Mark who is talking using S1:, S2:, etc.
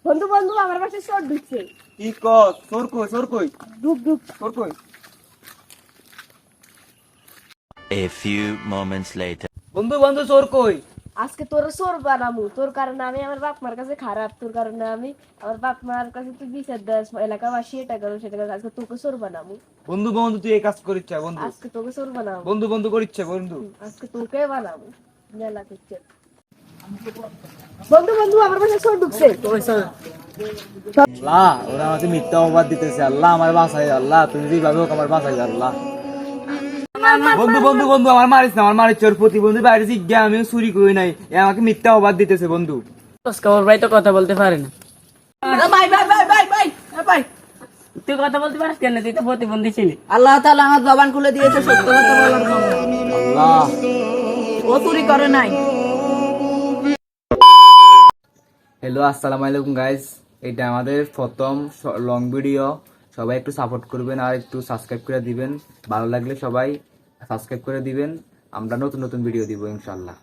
S1: বন্ধু বন্ধু আমার বাসায় চোর ঢুকছে।
S2: কি কস? চোর কই? চোর কই?
S1: ঢুক ঢুক।
S2: চোর কই?
S3: A few moments later.
S2: বন্ধু বন্ধু চোর কই?
S1: আজকে তোর চোর বানামু, তোর কারণে আমি আমার বাপ মার কাছে খারাপ, তোর কারণে আমি আমার বাপ মার কাছে তুই বিচার দেস, এলাকাবাসী এটা করো সেটা করো, আজকে তোকে চোর বানামু।
S2: বন্ধু বন্ধু তুই এই কাজ করিচ্ছা বন্ধু।
S1: আজকে তোকে চোর বানাবো।
S2: বন্ধু বন্ধু করিচ্ছে বন্ধু।
S1: আজকে তোকে বানাবো। মেলা করছে। বন্ধু বন্ধু আমার বাসায় চোর ঢুকছে।
S2: আল্লাহ ওরা আমাকে মিথ্যা অপবাদ দিতেছে। আল্লাহ আমার বাঁচাই, আল্লাহ তুমি যেভাবে হোক আমার বাঁচাই আল্লাহ। বন্ধু বন্ধু বন্ধু আমার মারিস না, আমার মারিস চোর প্রতিবন্ধী বাইরে জিজ্ঞা আমি চুরি করি নাই, এ আমাকে মিথ্যা অপবাদ দিতেছে বন্ধু।
S4: ওর ভাই তো কথা বলতে পারে না।
S5: ভাই ভাই ভাই ভাই ভাই ভাই,
S4: তুই কথা বলতে পারিস কেন? তুই তো প্রতিবন্ধী ছিলি।
S5: আল্লাহ তাআলা আমার জবান খুলে দিয়েছে সত্য কথা বলার জন্য।
S2: আল্লাহ
S5: ও চুরি করে নাই।
S2: হ্যালো আসসালামু আলাইকুম গাইস, এটা আমাদের প্রথম লং ভিডিও। সবাই একটু সাপোর্ট করবেন আর একটু সাবস্ক্রাইব করে দিবেন। ভালো লাগলে সবাই সাবস্ক্রাইব করে দিবেন। আমরা নতুন নতুন ভিডিও দিব ইনশাআল্লাহ।